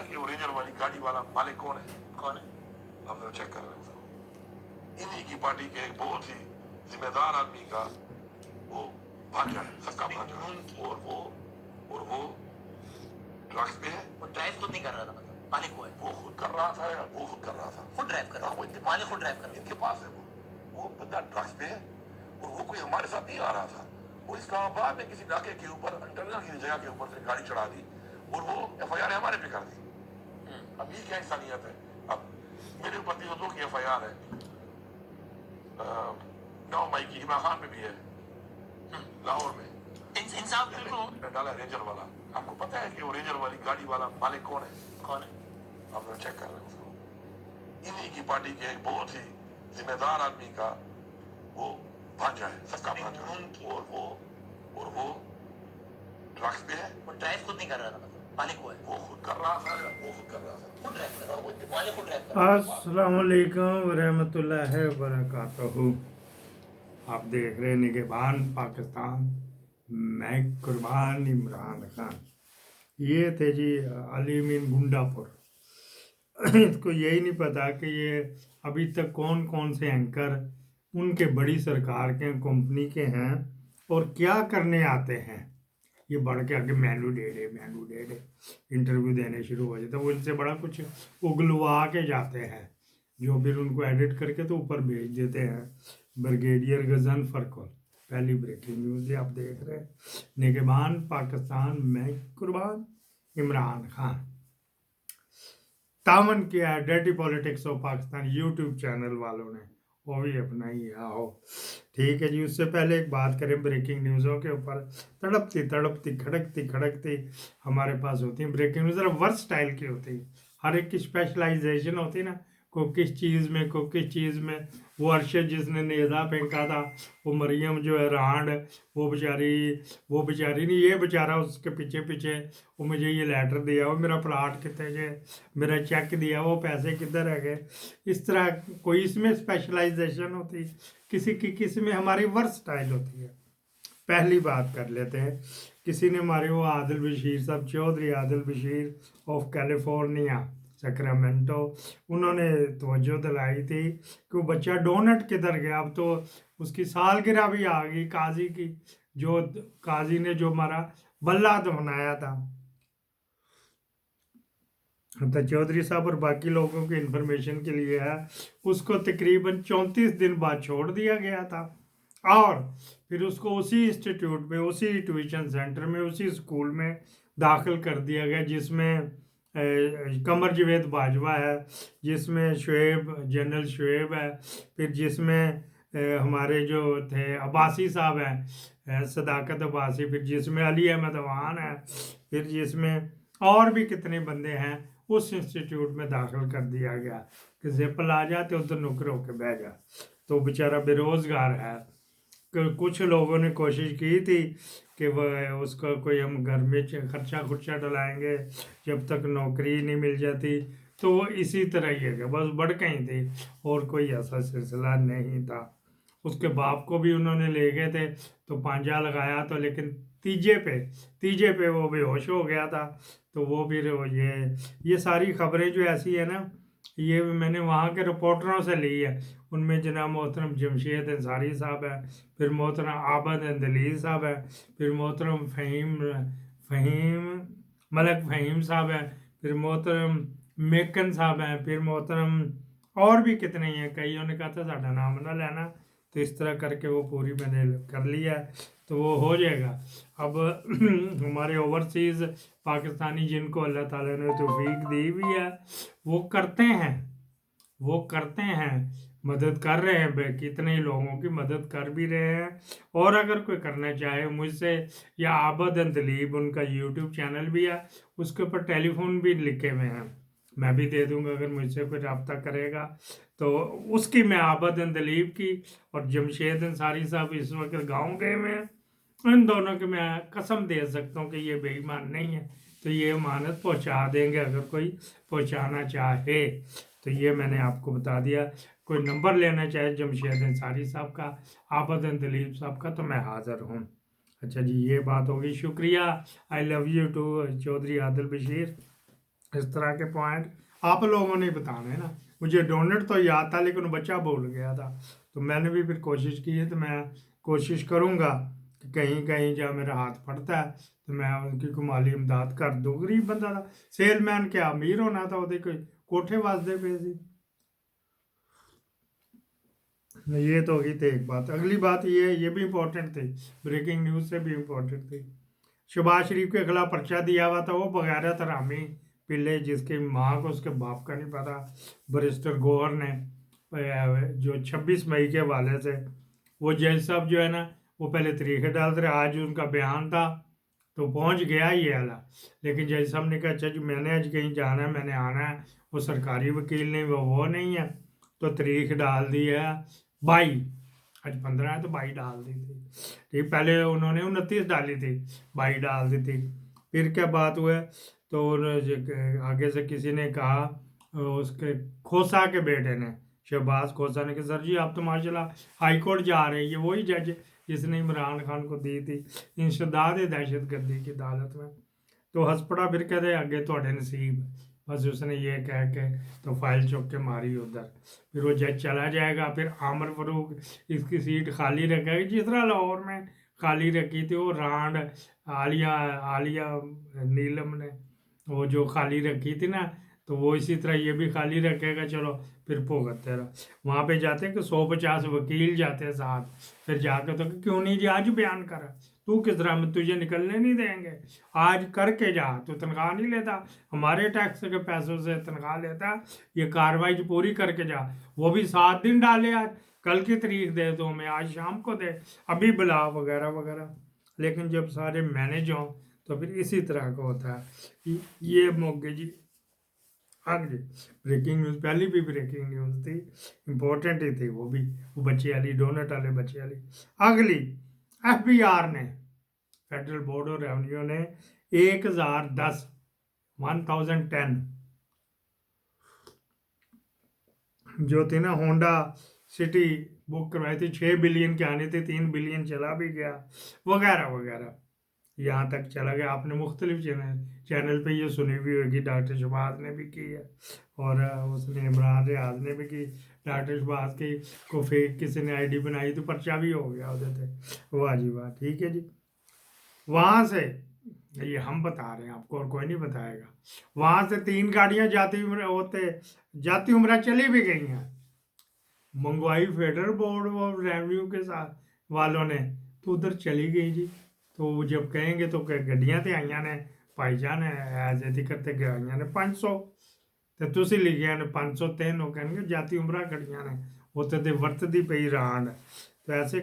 कि ओरिजिनल वाली गाड़ी वाला मालिक कौन है? कौन है? हम लोग चेक कर रहे हैं। इन्हीं की पार्टी के एक बहुत ही जिम्मेदार आदमी का वो भांजा है, सबका भांजा है। और वो ड्रग्स पे है। वो ड्राइव खुद नहीं कर रहा था, मतलब मालिक वो है। वो खुद कर रहा था या वो खुद कर रहा था? खुद ड्राइव कर रहा हाँ, वो था, इनके मालिक खुद ड्राइव कर रहा था। इनके पास है वो बंदा ड्रग्स पे है और वो कोई हमारे साथ नहीं आ रहा था। वो इस्लामाबाद में किसी नाके के ऊपर अंडरग्राउंड की जगह के ऊपर से गाड़ी चढ़ा दी और वो FIR हमारे पे कर दी। अब ये क्या इंसानियत है? अब मेरे ऊपर 302 की FIR है, 9 मई की इमरान खान पे भी है, लाहौर में इंसाफ बिल्कुल डाला रेंजर वाला। आपको पता है कि वो रेंजर वाली गाड़ी वाला मालिक कौन है? कौन है? आप लोग चेक कर रहे हैं उसको। इन्हीं की पार्टी के एक बहुत ही जिम्मेदार आदमी का वो भांजा है, सबका भांजा है। और वो ड्रग्स पे है। वो ड्राइव खुद नहीं कर रहा था, मतलब मालिक वो है। वो खुद कर रहा था या वो खुद कर रहा था? खुद ड्राइव कर रहा था, मालिक खुद ड्राइव कर रहा था। अस्सलाम वालेकुम वरहमतुल्लाहि वबरकातुहू। आप देख रहे हैं निगहबान पाकिस्तान, मैं कुर्बान इमरान खान। ये थे जी अली मीन गुंडापुर। इसको यही नहीं पता कि ये अभी तक कौन कौन से एंकर उनके बड़ी सरकार के कंपनी के हैं और क्या करने आते हैं। ये बढ़ के आगे मैनू दे इंटरव्यू देने शुरू हो जाते, वो इनसे बड़ा कुछ उगलवा के जाते हैं, जो फिर उनको एडिट करके तो ऊपर भेज देते हैं। ब्रिगेडियर गजन फरकोल, पहली ब्रेकिंग न्यूज़ ये आप देख रहे हैं। निगहबान पाकिस्तान, मैं कुर्बान इमरान खान। तामन किया है dirty politics of Pakistan YouTube channel वालों ने, वो भी अपना ही आओ। ठीक है जी, उससे पहले एक बात करें ब्रेकिंग न्यूज़ों के ऊपर। तड़पती खड़कती हमारे पास होती है ब्रेकिंग न्यूज़, जरा वर्स स्टाइल की होती है, हर एक की स्पेशलाइजेशन होती है ना, को किस चीज़ में। वो अरशद जिसने नेज़ा फेंका था, वो मरियम जो है रांड, वो बेचारी नहीं, ये बेचारा उसके पीछे वो मुझे ये लेटर दिया, वो मेरा प्लाट कितने जे, मेरा चेक दिया, वो पैसे किधर है गए। इस तरह कोई इसमें स्पेशलाइजेशन होती है, किसी में हमारी वर्स स्टाइल होती है। पहली बात कर लेते हैं, किसी ने हमारे वो आदिल बशीर साहब, Chaudhary Adil Bashir of California Sacramento, उन्होंने तवज्जो दिलाई थी कि वो बच्चा डोनट किधर गया। अब तो उसकी सालगिरह भी आ गई काजी की, जो काजी ने जो हमारा बल्ला बनाया था। तो चौधरी साहब और बाकी लोगों की इंफॉर्मेशन के लिए है, उसको तकरीबन 34 दिन बाद छोड़ दिया गया था और फिर उसको उसी इंस्टीट्यूट में, उसी ट्यूशन सेंटर में, उसी स्कूल में दाखिल कर दिया गया जिसमें कमर जवेद बाजवा है, जिसमें जनरल शुएब है, फिर जिसमें हमारे जो थे अब्बासी साहब हैं, सदाकत अब्बासी, फिर जिसमें अली अहमद अवान है, फिर जिसमें और भी कितने बंदे हैं। उस इंस्टीट्यूट में दाखिल कर दिया गया कि जिप ला जा तो उधर नुकर होकर बह जा। तो बेचारा बेरोज़गार है। कुछ लोगों ने कोशिश की थी कि वह उसको कोई हम घर में खर्चा डलाएंगे जब तक नौकरी नहीं मिल जाती, तो वो इसी तरह ही है, बस भड़के ही थी और कोई ऐसा सिलसिला नहीं था। उसके बाप को भी उन्होंने ले गए थे तो पांजा लगाया, तो लेकिन तीजे पे वो बेहोश हो गया था। तो वो फिर ये सारी खबरें जो ऐसी है ना, ये मैंने वहाँ के रिपोर्टरों से ली है। उनमें जनाब मोहतरम जमशेद अंसारी साहब है, फिर मोहतरम आबद अंदलील साहब है, फिर मोहतरम मलक फ़हीम साहब है, फिर मोहतरम मेकन साहब हैं, फिर मोहतरम और भी कितने ही हैं। कईयों ने कहा था साढ़ा नाम ना लेना, तो इस तरह करके वो पूरी मैंने कर लिया है, तो वो हो जाएगा। अब हमारे ओवरसीज़ पाकिस्तानी जिनको अल्लाह ताला ने तौफीक दी हुई है, वो करते हैं, मदद कर रहे हैं, कितने ही लोगों की मदद कर भी रहे हैं। और अगर कोई करना चाहे मुझसे, या आबद अंदलीब, उनका यूट्यूब चैनल भी है, उसके ऊपर टेलीफोन भी लिखे हुए हैं, मैं भी दे दूंगा अगर मुझसे कोई रब्ता करेगा तो। उसकी मैं आबद अंदलीब की और जमशेद अंसारी साहब इस वक्त गाँव गए हुए हैं, इन दोनों की मैं कसम दे सकता हूँ कि ये बेईमान नहीं है, तो ये अमानत पहुँचा देंगे अगर कोई पहुँचाना चाहे। तो ये मैंने आपको बता दिया। कोई नंबर लेना चाहे जमशेद अंसारी साहब का, आबद अंदलीब साहब का, तो मैं हाज़िर हूँ। अच्छा जी, ये बात होगी। शुक्रिया। I love you too Chaudhary Adil Bashir. इस तरह के पॉइंट आप लोगों ने बताने ना। मुझे डोनेट तो याद था लेकिन बच्चा भूल गया था, तो मैंने भी फिर कोशिश की है। तो मैं कोशिश करूँगा कि कहीं कहीं जहाँ मेरा हाथ पड़ता है तो मैं उनकी को माली इमदाद कर दूँ। गरीब बंदा था, सेलमैन क्या अमीर होना था, वो कोई कोठे वास्ते पे सी। ये तो होगी थी एक बात। अगली बात ये भी इम्पोर्टेंट थी, ब्रेकिंग न्यूज़ से भी इम्पोर्टेंट थी। शहबाज शरीफ के खिलाफ पर्चा दिया हुआ था वो बगैरत हरामी पिल्ले, जिसकी माँ को उसके बाप का नहीं पता। बैरिस्टर गौहर ने जो 26 मई के हवाले से वो जज साहब जो है ना, वो पहले तरीके डालते रहे। आज उनका बयान था तो पहुंच गया ये आला, लेकिन जज साहब ने कहा अच्छा जी मैंने आज कहीं जाना है, मैंने आना है, वो सरकारी वकील नहीं, वो नहीं है, तो तारीख डाल दी है 22। आज 15 है तो 22 डाल दी थी। ठीक, पहले उन्होंने 29 डाली थी, 22 डाल दी थी। फिर क्या बात हुआ, तो आगे से किसी ने कहा, उसके खोसा के बेटे ने, शहबाज खोसा ने, कि सर जी आप तो माशाल्लाह हाई कोर्ट जा रहे हैं, ये वही जज जिसने इमरान खान को दी थी इंसदाद दहशत गर्दी की अदालत में। तो हंस पड़ा, फिर कहते आगे थोड़े नसीब। बस उसने ये कह के तो फाइल चुक के मारी उधर। फिर वो जज चला जाएगा, फिर आमर फरूक इसकी सीट खाली रखेगी, जिस तरह लाहौर में खाली रखी थी वो रांड आलिया आलिया नीलम ने वो जो खाली रखी थी ना, तो वो इसी तरह ये भी खाली रखेगा। चलो फिर भुगतते रहो। वहाँ पे जाते हैं कि 150 वकील जाते हैं साथ, फिर जाकर तो क्यों नहीं जी आज बयान कर, तू किस तरह में, तुझे निकलने नहीं देंगे, आज करके जा, तू तनख्वाह नहीं लेता, हमारे टैक्स के पैसों से तनख्वाह लेता, ये कार्रवाई पूरी करके जा। वो भी 7 दिन डाले, आज कल की तारीख दे दो, मैं आज शाम को दे, अभी बुला, वगैरह वगैरह। लेकिन जब सारे मैनेज हों तो फिर इसी तरह का होता है। ये मौके जी आगे ब्रेकिंग न्यूज़, पहली भी ब्रेकिंग न्यूज़ थी, इम्पोर्टेंट ही थी वो भी, वो बच्चे वाली, डोनट वाले बच्चे वाली। अगली, FBR ने, फेडरल बोर्ड ऑफ रेवेन्यू ने 1010 जो थी ना होंडा सिटी बुक करवाई थी, 6 बिलियन की आनी थी, 3 बिलियन चला भी गया, वगैरह वगैरह, यहाँ तक चला गया। आपने मुख्तलिफ चैनल पे ये सुनी हुई होगी, डॉक्टर शहबाज ने भी की है, और उसने इमरान रियाज ने भी की। डॉक्टर शहबाज की को फेक किसी ने ID बनाई तो पर्चा भी हो गया उधर से। वाह जी वाह, ठीक है जी। वहाँ से ये हम बता रहे हैं आपको, और कोई नहीं बताएगा। वहाँ से 3 गाड़ियाँ जाती उम्र चली भी गई हैं, मंगवाई फेडरल बोर्ड ऑफ रेवेन्यू के साथ वालों ने, तो उधर चली गई जी। तो जब कहेंगे तो गड्डियां तो आईया ने भाईजान ऐसे करते गया ने 500, तो तुसी लिखिया ने 503, वो कहेंगे जाती उम्र गड्डियां ने उत्थे ते वरतदी पई रांड। तो ऐसे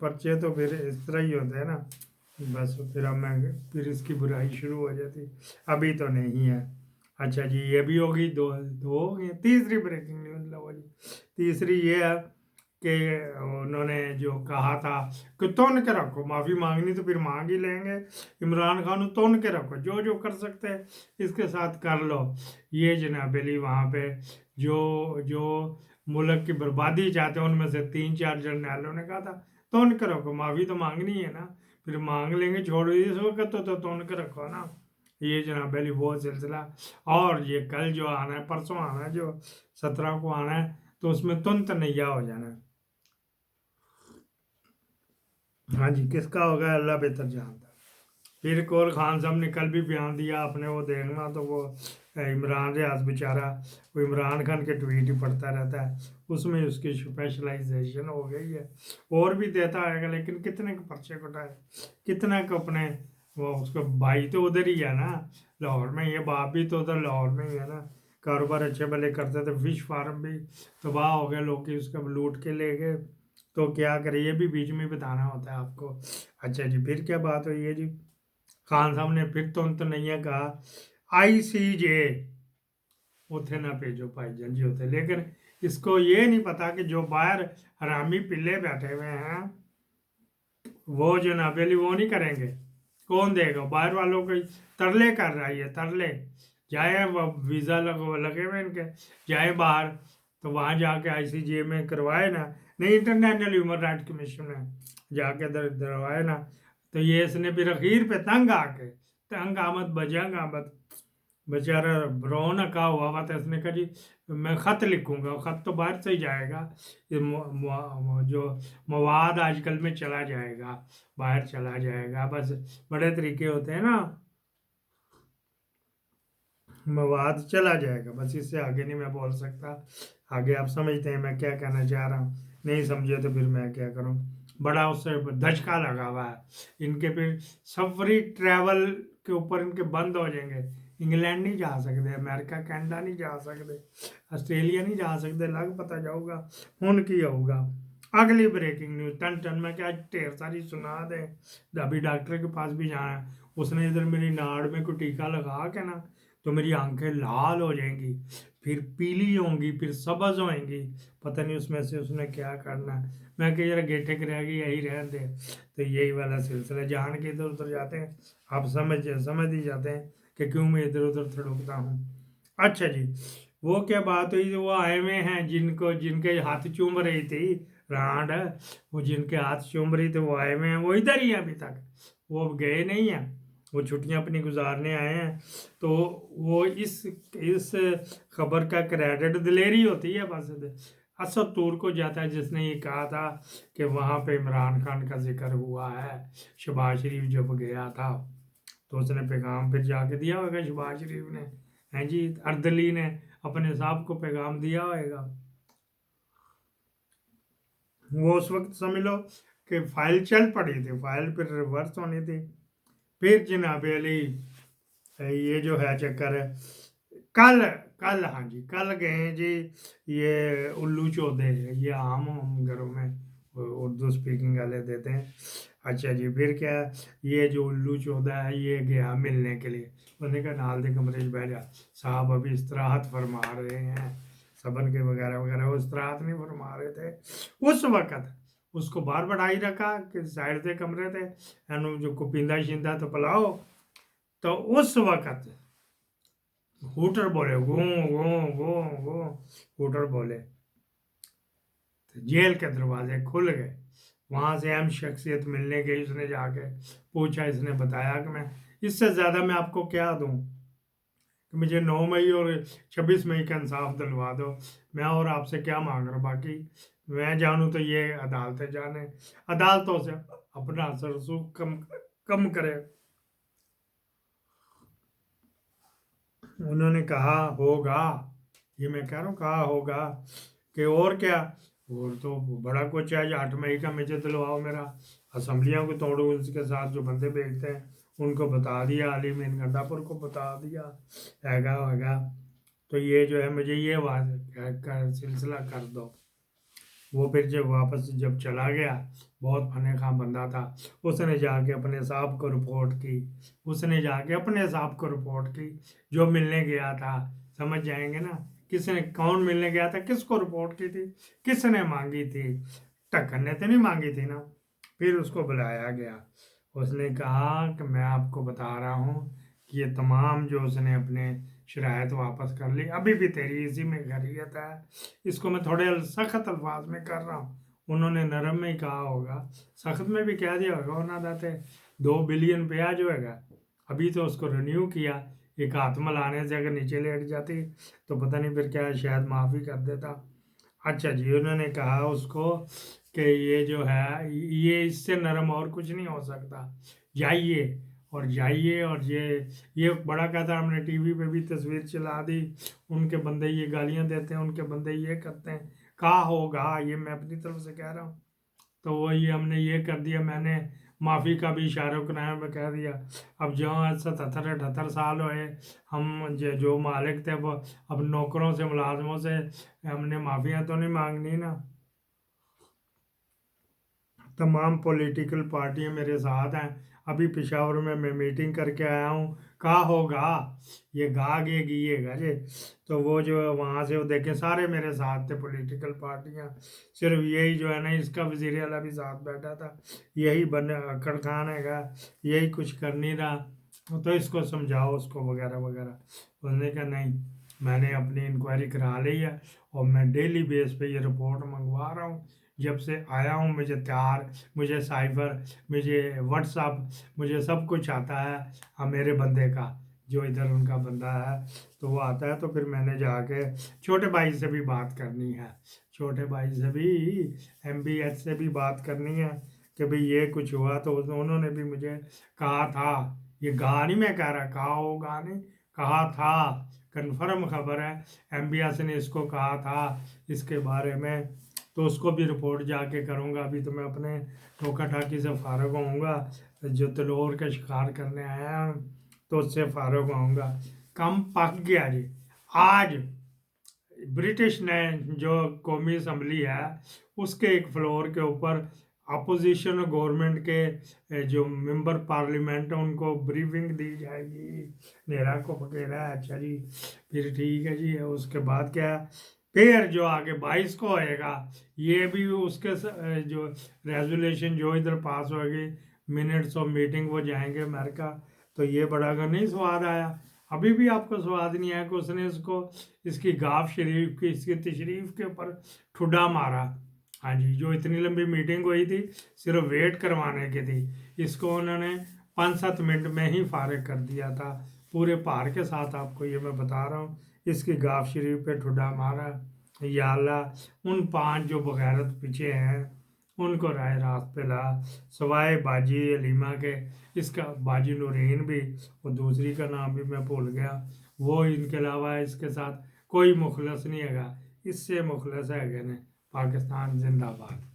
पर्चे तो फिर इस तरह ही होते हैं ना, बस फिर इसकी बुराई शुरू हो जाती। अभी तो नहीं है। अच्छा जी, ये भी होगी, दो हो गई। तीसरी ब्रेकिंग न्यूज़ लो जी। तीसरी ये है कि उन्होंने जो कहा था कि तोन के रखो, माफ़ी मांगनी तो फिर मांग ही लेंगे, इमरान खान तोन के रखो, जो जो कर सकते हैं इसके साथ कर लो। ये जनाब अली वहाँ पे जो जो मुल्क की बर्बादी चाहते हैं उनमें से 3-4 जर्नैलों ने कहा था तोन के रखो, माफ़ी तो मांगनी है ना, फिर मांग लेंगे, छोड़ो इस वक्त तो तोन के रखो ना। ये जनाब अली वो सिलसिला। और ये कल जो आना है, परसों आना है, जो 17 को आना है, तो उसमें तुंत नैया हो जाना है। हाँ जी, किसका होगा अल्लाह बेहतर जानता है। फिर कौल खान साहब ने कल भी बयान दिया, आपने वो देखना, तो वो इमरान रियाज बेचारा वो इमरान खान के ट्वीट ही पढ़ता रहता है, उसमें उसकी स्पेशलाइजेशन हो गई है। और भी देता आएगा, लेकिन कितने के पर्चे कटाए, कितने को अपने वो, उसका भाई तो उधर ही है ना, लाहौर में, ये बाप भी तो उधर लाहौर में ही है ना, कारोबार अच्छे भले करते थे, फिश फार्म भी तबाह हो गए, लोग उसका लूट के ले गए, तो क्या करें, ये भी बीच में बताना होता है आपको। अच्छा जी, फिर क्या बात हुई है जी, खान साहब ने फिर तो नहीं है कहा ICJ उथे ना भेजो भाईजान जी उथे, लेकिन इसको ये नहीं पता कि जो बाहर हरामी पिल्ले बैठे हुए हैं वो जो नाबेली वो नहीं करेंगे, कौन देगा, बाहर वालों को तरले कर रहा है, तरले, जाए वीज़ा लगे हुए इनके, जाए बाहर, तो वहाँ जाके ICJ में करवाए ना, नहीं इंटरनेशनल ह्यूमन राइट कमीशन में जाके दरवाए ना। तो ये इसने फिर अखीर पे तंग आके, तंग आमद बजंग आमद, बेचारा रौनका हुआ हुआ था। इसने कहा जी मैं ख़त लिखूंगा, ख़त तो बाहर से ही जाएगा, ये जो मवाद आजकल में चला जाएगा, बाहर चला जाएगा, बस बड़े तरीके होते हैं ना, मवाद चला जाएगा, बस इससे आगे नहीं मैं बोल सकता। आगे आप समझते हैं मैं क्या कहना चाह रहा हूँ, नहीं समझे तो फिर मैं क्या करूँ। बड़ा उससे धचका लगा हुआ है इनके, फिर सफरी ट्रैवल के ऊपर इनके बंद हो जाएंगे। इंग्लैंड नहीं जा सकते, अमेरिका कनाडा नहीं जा सकते, ऑस्ट्रेलिया नहीं जा सकते, लग पता जाऊगा ਹੁਣ की होगा। अगली ब्रेकिंग न्यूज टन टन में क्या ढेर सारी सुना दे। अभी डॉक्टर के पास भी जाना है, उसने इधर मेरी नाड़ में कोई टीका लगा के ना तो मेरी आंखें लाल हो जाएंगी, फिर पीली होंगी, फिर सब्ज होंगी, पता नहीं उसमें से उसने क्या करना है। मैं कह जरा गेठे करेगी यही रहने दे। तो यही वाला सिलसिला, जान के इधर उधर जाते हैं, आप समझ ही जाते हैं कि क्यों मैं इधर उधर थड़कता हूँ। अच्छा जी, वो क्या बात हुई, वो आए हुए हैं जिनके हाथ चूम रही थी रांड, वो जिनके हाथ चूम रही थी वो आए हुए हैं, वो इधर ही है अभी तक, वो गए नहीं हैं, वो छुट्टियां अपनी गुजारने आए हैं। तो वो इस खबर का क्रेडिट दिलेरी होती है बस असद तूर को जाता है, जिसने ये कहा था कि वहाँ पे इमरान खान का जिक्र हुआ है। शहबाज शरीफ जब गया था तो उसने पैगाम फिर जाके दिया होगा शहबाज शरीफ ने, हैं जी, अर्दली ने अपने साहब को पैगाम दिया होगा। वो उस वक्त समझ लो कि फाइल चल पड़ी थी, फाइल फिर रिवर्स होनी थी। फिर जनाब अली ये जो है चक्कर है, कल कल हाँ जी कल गए जी ये उल्लू चौधे, ये आम हम घरों में उर्दू स्पीकिंग वाले देते हैं। अच्छा जी, फिर क्या, ये जो उल्लू चौधा है ये गया मिलने के लिए, उसने कहा नाल दे कमरे बैठ जा, साहब अभी इस्तराहत फरमा रहे हैं, सबन के वगैरह वगैरह, वो इस्तराहत नहीं फरमा रहे थे उस वक़्त। उसको बाहर बढ़ाई रखा कि साइड से कमरे थे, एनु जो को पींदा शींदा तो पिलाओ। तो उस वक़्त हूटर बोले, गूं गूं गूं गूं, हूटर बोले, तो जेल के दरवाजे खुल गए। वहाँ से अहम शख्सियत मिलने गई, उसने जाके पूछा, इसने बताया कि मैं इससे ज़्यादा मैं आपको क्या दूँ कि मुझे 9 मई और 26 मई का इंसाफ दिलवा दो, मैं और आपसे क्या मांग रहा हूँ, बाकी मैं जानूँ तो ये अदालतें जाने, अदालतों से अपना असर रसूख कम करे। उन्होंने कहा होगा, ये मैं कह रहा हूँ कहा होगा कि और क्या, और तो बड़ा कुछ है, 8 मई का मुझे दिलवाओ मेरा, असम्बलियों को तोड़ो, उसके साथ जो बंदे भेजते हैं उनको बता दिया, अली मीन गंडापुर को बता दिया हैगा। तो ये जो है मुझे ये सिलसिला कर दो। वो फिर जब चला गया, बहुत फने खा बंदा था, उसने जाके अपने साहब को रिपोर्ट की, जो मिलने गया था। समझ जाएंगे ना किसने कौन मिलने गया था, किसको रिपोर्ट की थी, किसने मांगी थी, टक्कर ने तो नहीं मांगी थी ना। फिर उसको बुलाया गया, उसने कहा कि मैं आपको बता रहा हूँ कि ये तमाम जो उसने अपने शरायत वापस कर ली, अभी भी तेरी इसी में खैरियत है। इसको मैं थोड़े सख्त अल्फाज में कर रहा हूँ, उन्होंने नरम में ही कहा होगा, सख्त में भी कह दिया होगा ना दाते 2 बिलियन रुपया जो है अभी तो उसको रिन्यू किया, एक हाथ मिलाने से अगर नीचे लेट जाती तो पता नहीं फिर क्या शायद माफ़ी कर देता। अच्छा जी, उन्होंने कहा उसको कि ये जो है ये इससे नरम और कुछ नहीं हो सकता, जाइए और ये बड़ा कहता है, हमने टीवी पे भी तस्वीर चला दी, उनके बंदे ये गालियां देते हैं, उनके बंदे ये करते हैं, कहा होगा, ये मैं अपनी तरफ से कह रहा हूँ। तो वही हमने ये कर दिया, मैंने माफ़ी का भी इशारों के नाम में कह दिया। अब जो 77-78 साल हुए, हम जो मालिक थे वो अब नौकरों से मुलाजमों से हमने माफ़ियाँ तो नहीं मांगनी ना। तमाम पॉलिटिकल पार्टियां मेरे साथ हैं, अभी पेशावर में मैं मीटिंग करके आया हूँ, कहा होगा ये गागेगा जे। तो वो जो है वहाँ से वो देखें सारे मेरे साथ थे पॉलिटिकल पार्टियां, सिर्फ यही जो है ना इसका वज़ीर आला भी साथ बैठा था, यही बन अक्कड़ खान हैगा, यही कुछ कर नहीं रहा, तो इसको समझाओ उसको वगैरह वगैरह। उसने कहा नहीं, मैंने अपनी इंक्वायरी करा ली है और मैं डेली बेस पे ये रिपोर्ट मंगवा रहा हूँ, जब से आया हूँ मुझे साइबर, मुझे व्हाट्सअप, मुझे सब कुछ आता है। हाँ, मेरे बंदे का जो इधर उनका बंदा है, तो वो आता है। तो फिर मैंने जाके छोटे भाई से भी बात करनी है, छोटे भाई से भी, MBH से भी बात करनी है कि भाई ये कुछ हुआ। तो उन्होंने भी मुझे कहा था, ये गा नहीं मैं कह रहा, कहा होगा नहीं, कहा था, कन्फर्म खबर है, MBS ने इसको कहा था इसके बारे में। तो उसको भी रिपोर्ट जाके करूँगा। अभी तो मैं अपने ठोका ठाकी से फारग होऊंगा, जो तलोर के शिकार करने आया हूँ, तो उससे फारग होऊंगा। कम पक गया जी। आज ब्रिटिश ने जो कौमी असम्बली है, उसके एक फ्लोर के ऊपर अपोजिशन गवर्नमेंट के जो मेंबर पार्लियामेंट है उनको ब्रीफिंग दी जाएगी। नेरा को पकेड़ा है, अच्छा जी, फिर ठीक है जी। उसके बाद क्या, फिर जो आगे 22 को होएगा, ये भी उसके जो रेजोल्यूशन जो इधर पास होगी, मिनट्स ऑफ मीटिंग, वो जाएंगे अमेरिका। तो ये बड़ा का नहीं स्वाद आया, अभी भी आपको स्वाद नहीं आया कि उसने इसको, इसकी गाफ शरीफ की, इसकी तशरीफ के ऊपर ठुड्डा मारा। हाँ जी, जो इतनी लंबी मीटिंग हुई थी सिर्फ वेट करवाने की थी, इसको उन्होंने 5-7 मिनट में ही फारिग कर दिया था। पूरे भार के साथ आपको ये मैं बता रहा हूँ, इसकी गाफ शरीफ पे ठुड्डा मारा। या अल्लाह, उन 5 जो बगैरत पीछे हैं उनको राय रास्त पे ला, सवाए बाजी अलीमा के। इसका बाजी नूरीन भी, और दूसरी का नाम भी मैं भूल गया, वो इनके अलावा इसके साथ कोई मुखलस नहीं हैगा। इससे मुखलस है ने पाकिस्तान जिंदाबाद।